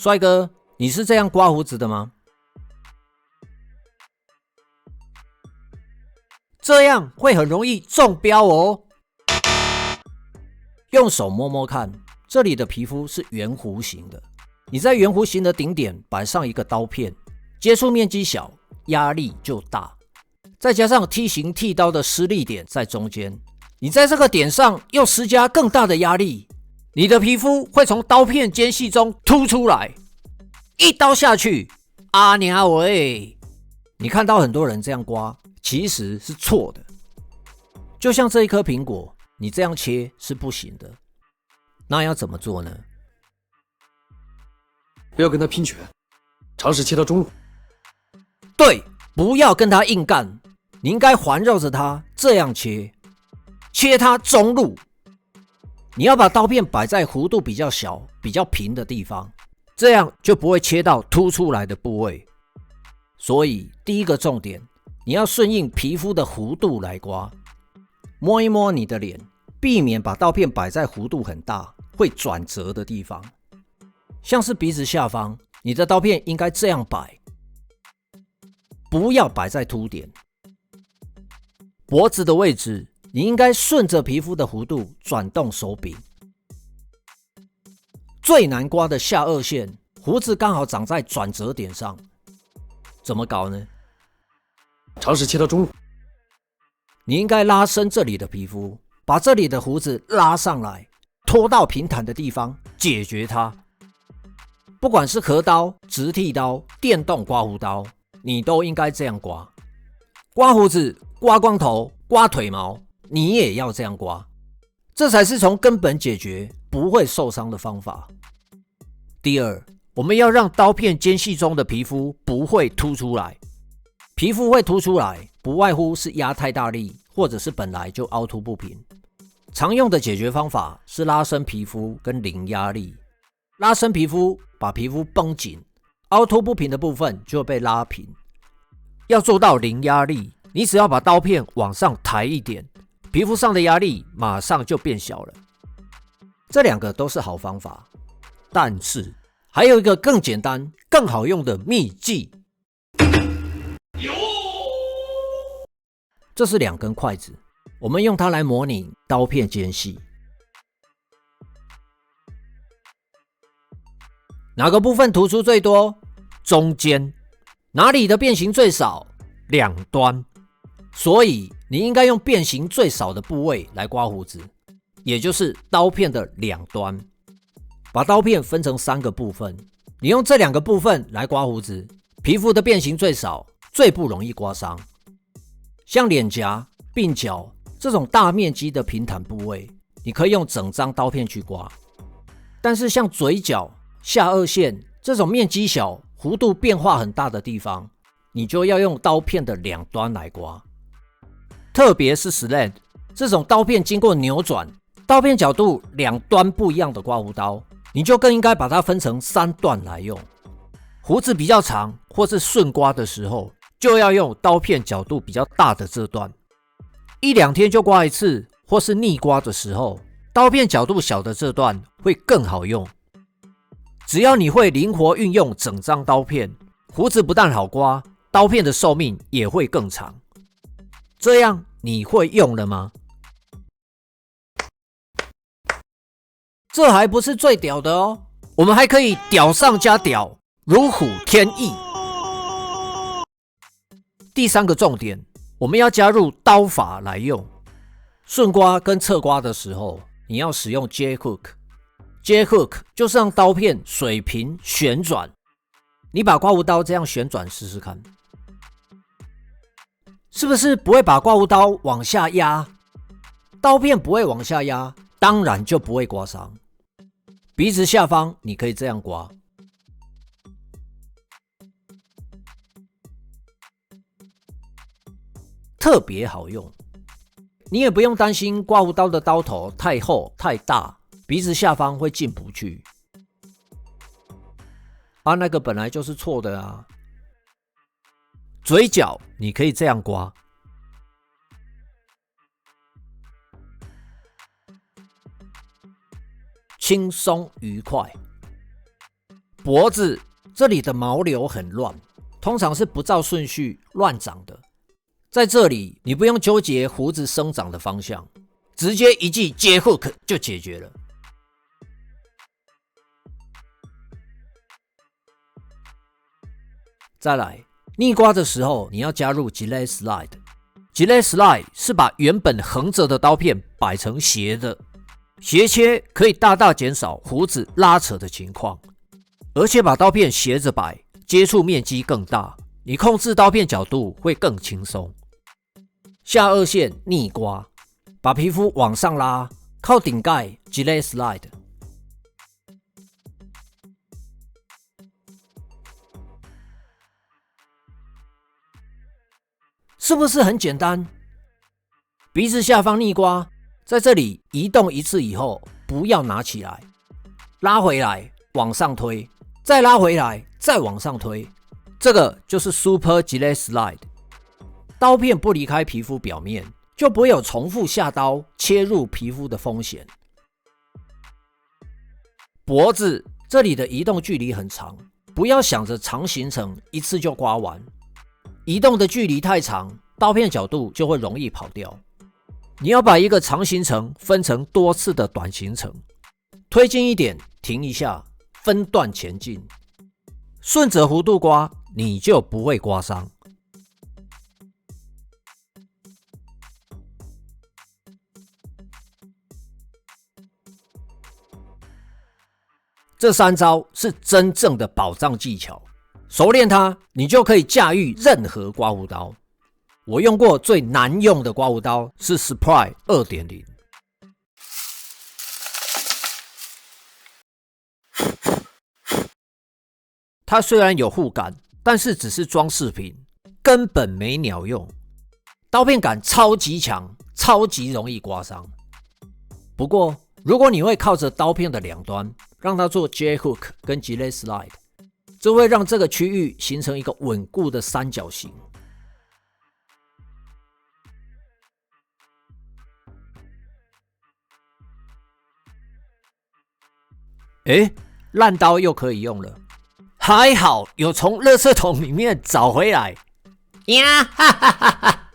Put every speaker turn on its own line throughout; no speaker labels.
帅哥，你是这样刮胡子的吗？这样会很容易中标哦。用手摸摸看，这里的皮肤是圆弧形的。你在圆弧形的顶点摆上一个刀片，接触面积小，压力就大。再加上梯形剃刀的施力点在中间，你在这个点上又施加更大的压力，你的皮肤会从刀片间隙中凸出来，一刀下去，啊娘喂！你看到很多人这样刮，其实是错的。就像这一颗苹果，你这样切是不行的。那要怎么做呢？
不要跟他拼拳，尝试切到中路。
对，不要跟他硬干，你应该环绕着他这样切，切他中路。你要把刀片摆在弧度比较小、比较平的地方，这样就不会切到凸出来的部位。所以第一个重点，你要顺应皮肤的弧度来刮，摸一摸你的脸，避免把刀片摆在弧度很大、会转折的地方。像是鼻子下方，你的刀片应该这样摆，不要摆在凸点。脖子的位置，你应该顺着皮肤的弧度转动手柄。最难刮的下颚线，胡子刚好长在转折点上，怎么搞呢？
尝试切到中路。
你应该拉伸这里的皮肤，把这里的胡子拉上来，拖到平坦的地方，解决它。不管是合刀、直剃刀、电动刮胡刀，你都应该这样刮。刮胡子、刮光头、刮腿毛，你也要这样刮，这才是从根本解决不会受伤的方法。第二，我们要让刀片间隙中的皮肤不会凸出来。皮肤会凸出来，不外乎是压太大力，或者是本来就凹凸不平。常用的解决方法是拉伸皮肤跟零压力。拉伸皮肤，把皮肤绷紧，凹凸不平的部分就会被拉平。要做到零压力，你只要把刀片往上抬一点，皮肤上的压力马上就变小了。这两个都是好方法，但是还有一个更简单、更好用的秘技。这是2根筷子，我们用它来模拟刀片间隙。哪个部分突出最多？中间。哪里的变形最少？两端。所以你应该用变形最少的部位来刮胡子，也就是刀片的两端。把刀片分成3个部分，你用这2个部分来刮胡子，皮肤的变形最少，最不容易刮伤。像脸颊、鬓角这种大面积的平坦部位，你可以用整张刀片去刮。但是像嘴角、下颚线这种面积小、弧度变化很大的地方，你就要用刀片的两端来刮。特别是 slant 这种刀片经过扭转，刀片角度两端不一样的刮胡刀，你就更应该把它分成3段来用。胡子比较长或是顺刮的时候，就要用刀片角度比较大的这段。1-2天就刮一次，或是逆刮的时候，刀片角度小的这段会更好用。只要你会灵活运用整张刀片，胡子不但好刮，刀片的寿命也会更长。这样你会用了吗？这还不是最屌的哦，我们还可以屌上加屌，如虎添翼。第3个重点，我们要加入刀法来用。顺刮跟侧刮的时候，你要使用 J hook。J hook 就是让刀片水平旋转。你把刮胡刀这样旋转试试看，是不是不会把刮胡刀往下压？刀片不会往下压，当然就不会刮伤。鼻子下方你可以这样刮，特别好用。你也不用担心刮胡刀的刀头太厚太大，鼻子下方会进不去。那个本来就是错的啊。嘴角你可以这样刮，轻松愉快。脖子这里的毛流很乱，通常是不照顺序乱长的。在这里，你不用纠结胡子生长的方向，直接一记接 hook 就解决了。再来，逆刮的时候，你要加入 Gillette Slide。Gillette Slide 是把原本横着的刀片摆成斜的，斜切可以大大减少胡子拉扯的情况，而且把刀片斜着摆，接触面积更大，你控制刀片角度会更轻松。下颚线逆刮，把皮肤往上拉，靠顶盖 Gillette Slide。是不是很简单？鼻子下方逆刮，在这里移动一次以后，不要拿起来，拉回来，往上推，再拉回来，再往上推，这个就是 Super Gillette Slide。刀片不离开皮肤表面，就不会有重复下刀切入皮肤的风险。脖子这里的移动距离很长，不要想着长行程一次就刮完。移动的距离太长，刀片角度就会容易跑掉。你要把一个长行程分成多次的短行程，推进一点，停一下，分段前进。顺着弧度刮，你就不会刮伤。这3招是真正的保障技巧。熟练它，你就可以驾驭任何刮胡刀。我用过最难用的刮胡刀是 Spry 2.0。它虽然有护杆，但是只是装饰品，根本没鸟用。刀片感超级强，超级容易刮伤。不过，如果你会靠着刀片的两端，让它做 J hook 跟 Gillette Slide，这会让这个区域形成一个稳固的三角形。烂刀又可以用了，还好有从垃圾桶里面找回来。呀哈哈哈哈！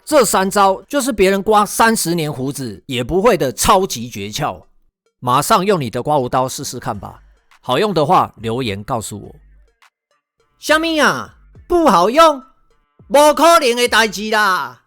这3招就是别人刮30年胡子也不会的超级诀窍，马上用你的刮胡刀试试看吧。好用的话留言告诉我。什么啊？不好用？不可能的代志啦！